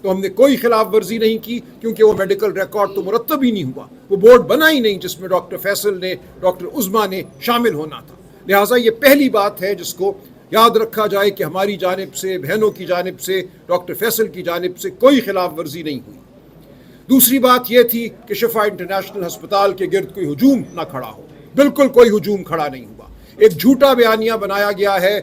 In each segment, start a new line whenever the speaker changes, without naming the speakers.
تو ہم نے کوئی خلاف ورزی نہیں کی کیونکہ وہ میڈیکل ریکارڈ تو مرتب ہی نہیں ہوا, وہ بورڈ بنا ہی نہیں جس میں ڈاکٹر فیصل نے, ڈاکٹر عظمیٰ نے شامل ہونا تھا. لہٰذا یہ پہلی بات ہے جس کو یاد رکھا جائے کہ ہماری جانب سے, بہنوں کی جانب سے, ڈاکٹر فیصل کی جانب سے کوئی خلاف ورزی نہیں ہوئی. دوسری بات یہ تھی کہ شفا انٹرنیشنل ہسپتال کے گرد کوئی ہجوم نہ کھڑا ہو. بالکل کوئی ہجوم کھڑا نہیں ہوا. ایک جھوٹا بیانیہ بنایا گیا ہے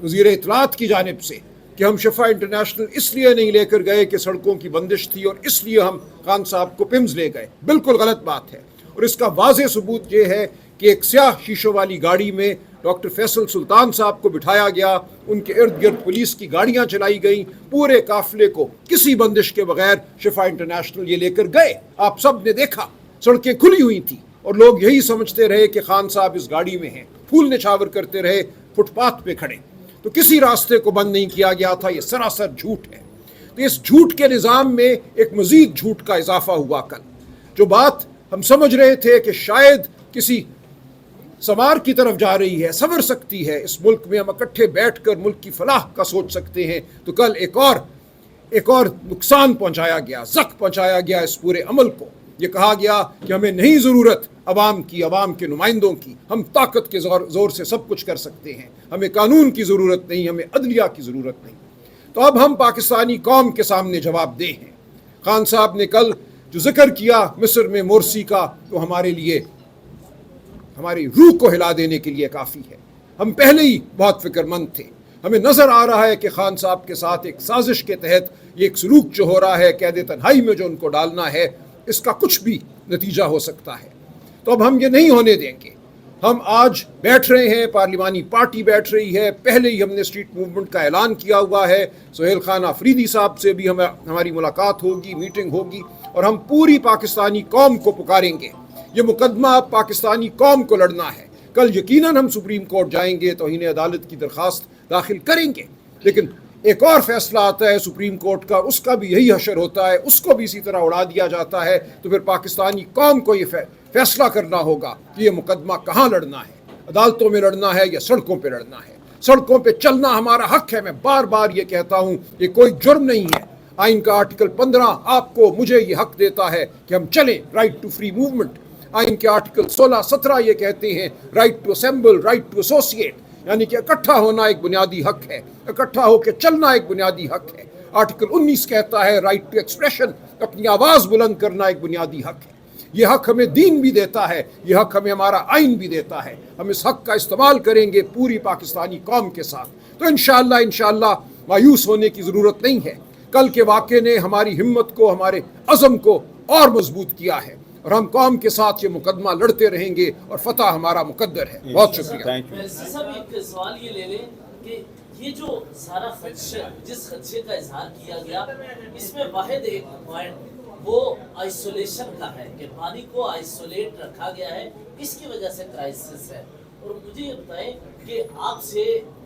وزیر اطلاعات کی جانب سے کہ ہم شفا انٹرنیشنل اس لیے نہیں لے کر گئے کہ سڑکوں کی بندش تھی اور اس لیے ہم خان صاحب کو پمز لے گئے. بالکل غلط بات ہے, اور اس کا واضح ثبوت یہ ہے کہ ایک سیاہ شیشوں والی گاڑی میں ڈاکٹر فیصل سلطان صاحب کو بٹھایا گیا, ان کے ارد گرد پولیس کی گاڑیاں چلائی گئیں, پورے قافلے کو کسی بندش کے بغیر شفا انٹرنیشنل یہ لے کر گئے. آپ سب نے دیکھا سڑکیں کھلی ہوئی تھیں اور لوگ یہی سمجھتے رہے کہ خان صاحب اس گاڑی میں ہیں, پھول نچھاور کرتے رہے فٹ پاتھ پہ کھڑے. تو کسی راستے کو بند نہیں کیا گیا تھا, یہ سراسر جھوٹ ہے. تو اس جھوٹ کے نظام میں ایک مزید جھوٹ کا اضافہ ہوا کل. جو بات ہم سمجھ رہے تھے کہ شاید کسی سمار کی طرف جا رہی ہے, سنور سکتی ہے, اس ملک میں ہم اکٹھے بیٹھ کر ملک کی فلاح کا سوچ سکتے ہیں, تو کل ایک اور نقصان پہنچایا گیا, زخم پہنچایا گیا اس پورے عمل کو. یہ کہا گیا کہ ہمیں نہیں ضرورت عوام کی, عوام کے نمائندوں کی, ہم طاقت کے زور سے سب کچھ کر سکتے ہیں, ہمیں قانون کی ضرورت نہیں, ہمیں عدلیہ کی ضرورت نہیں. تو اب ہم پاکستانی قوم کے سامنے جواب دہ ہیں. خان صاحب نے کل جو ذکر کیا مصر میں مورسی کا, تو ہمارے لیے, ہماری روح کو ہلا دینے کے لیے کافی ہے. ہم پہلے ہی بہت فکر مند تھے. ہمیں نظر آ رہا ہے کہ خان صاحب کے ساتھ ایک سازش کے تحت یہ ایک سلوک جو ہو رہا ہے, قید تنہائی میں جو ان کو ڈالنا ہے, اس کا کچھ بھی نتیجہ ہو سکتا ہے. تو اب ہم یہ نہیں ہونے دیں گے. ہم آج بیٹھ رہے ہیں, پارلیمانی پارٹی بیٹھ رہی ہے, پہلے ہی ہم نے اسٹریٹ موومنٹ کا اعلان کیا ہوا ہے. سہیل خان آفریدی صاحب سے بھی ہماری ملاقات ہوگی, میٹنگ ہوگی, اور ہم پوری پاکستانی قوم کو پکاریں گے. یہ مقدمہ اب پاکستانی قوم کو لڑنا ہے. کل یقیناً ہم سپریم کورٹ جائیں گے, توہین عدالت کی درخواست داخل کریں گے, لیکن ایک اور فیصلہ آتا ہے سپریم کورٹ کا, اس کا بھی یہی حشر ہوتا ہے, اس کو بھی اسی طرح اڑا دیا جاتا ہے. تو پھر پاکستانی قوم کو یہ فیصلہ کرنا ہوگا کہ یہ مقدمہ کہاں لڑنا ہے, عدالتوں میں لڑنا ہے یا سڑکوں پہ لڑنا ہے. سڑکوں پہ چلنا ہمارا حق ہے. میں بار بار یہ کہتا ہوں, یہ کوئی جرم نہیں ہے. آئین کا آرٹیکل 15 آپ کو, مجھے یہ حق دیتا ہے کہ ہم چلیں, رائٹ ٹو فری موومنٹ. آئین کے آرٹیکل 16-17 یہ کہتے ہیں right to assemble, right to associate, یعنی کہ اکٹھا ہونا ایک بنیادی حق ہے, اکٹھا ہو کے چلنا ایک بنیادی حق ہے. آرٹیکل 19 کہتا ہے رائٹ ٹو ایکسپریشن, اپنی آواز بلند کرنا ایک بنیادی حق ہے. یہ حق ہمیں دین بھی دیتا ہے, یہ حق ہمیں ہمارا آئین بھی دیتا ہے. ہم اس حق کا استعمال کریں گے پوری پاکستانی قوم کے ساتھ. تو انشاءاللہ مایوس ہونے کی ضرورت نہیں ہے. کل کے واقعے نے ہماری ہمت کو, ہمارے عزم کو اور مضبوط کیا ہے, اور ہم قوم کے ساتھ یہ مقدمہ لڑتے رہیں گے, اور فتح ہمارا مقدر ہے. بہت شکریہ.
صاحب ایک سوال یہ لے لیں کہ یہ جو سارا خدشہ, جس خدشے کا اظہار کیا گیا, اس میں واحد ایک پوائنٹ وہ آئسولیشن کا ہے کہ پانی کو آئسولیٹ رکھا گیا ہے, اس کی وجہ سے کرائسس ہے. اور مجھے یہ بتائیں کہ آپ سے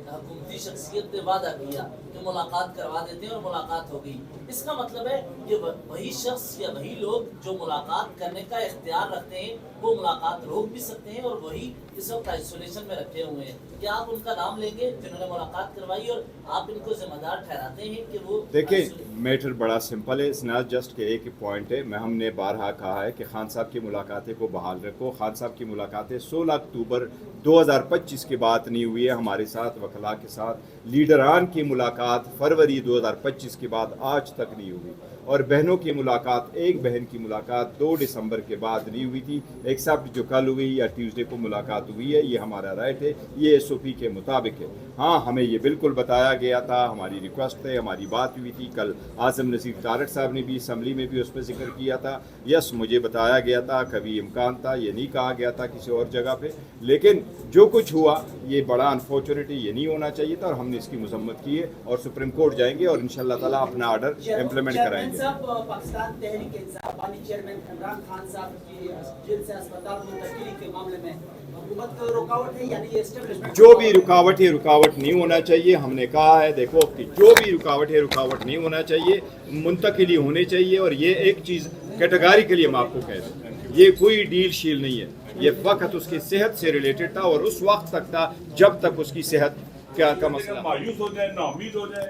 حکومتی شخصیت نے وعدہ کیا کہ ملاقات کروا دیتے ہیں, اور ملاقات ہو گئی. اس کا مطلب ہے کہ وہی شخص یا وہی لوگ جو ملاقات کرنے کا اختیار رکھتے ہیں وہ ملاقات روک بھی سکتے ہیں, اور وہی اس وقت آئسولیشن میں رکھے ہوئے ہیں. کیا آپ ان کا نام لیں گے جنہوں نے ملاقات کروائی, اور آپ ان کو ذمہ دار ٹھہراتے ہیں کہ وہ؟
دیکھیں, میٹر بڑا سمپل ہے, اس ناٹ جسٹ کہ ایک پوائنٹ ہے. ہم نے بارہا کہا ہے کہ خان صاحب کی ملاقاتیں کو بحال رکھو. خان صاحب کی ملاقاتیں 16 اکتوبر 2025 کے بعد نہیں ہوئی ہے. ہمارے ساتھ وکلاء کے ساتھ لیڈران کی ملاقات فروری 2025 کے بعد آج تک نہیں ہوئی, اور بہنوں کی ملاقات, ایک بہن کی ملاقات 2 دسمبر کے بعد نہیں ہوئی تھی, ایکسیپٹ جو کل ہوئی یا ٹیوزڈے کو ملاقات ہوئی ہے. یہ ہمارا رائٹ ہے, یہ SOP کے مطابق ہے. ہاں, ہمیں یہ بالکل بتایا گیا تھا, ہماری ریکویسٹ ہے, ہماری بات ہوئی تھی. کل اعظم نذیر تارڑ صاحب نے بھی اسمبلی میں بھی اس پہ ذکر کیا تھا. یس, مجھے بتایا گیا تھا, کبھی امکان تھا, یہ نہیں کہا گیا تھا کسی اور جگہ پہ, لیکن جو کچھ ہوا یہ بڑا انفارچونیٹلی یہ نہیں ہونا چاہیے تھا, اور ہم نے اس کی مذمت کی ہے, اور سپریم کورٹ جائیں گے اور انشاءاللہ تعالیٰ اپنا آرڈر امپلیمنٹ کرائیں گے.
پاکستان تحریک انصاف پانی چیئرمین عمران خان صاحب کی جیل سے اسپتال منتقلی کے معاملے میں حکومت کو رکاوٹ ہے, یعنی اسٹیبلشمنٹ
جو بھی رکاوٹ ہے رکاوٹ نہیں ہونا چاہیے. ہم نے کہا ہے دیکھو کہ جو بھی رکاوٹ ہے رکاوٹ نہیں ہونا چاہیے, منتقلی ہونی چاہیے. اور یہ ایک چیز کیٹیگریکلی ہم آپ کو کہہ دیں, یہ کوئی ڈیل شیل نہیں ہے. یہ وقت اس کی صحت سے ریلیٹڈ تھا, اور اس وقت تک تھا جب تک اس کی صحت کا مسئلہ.
مایوس ہو جائے, نا امید ہو جائے,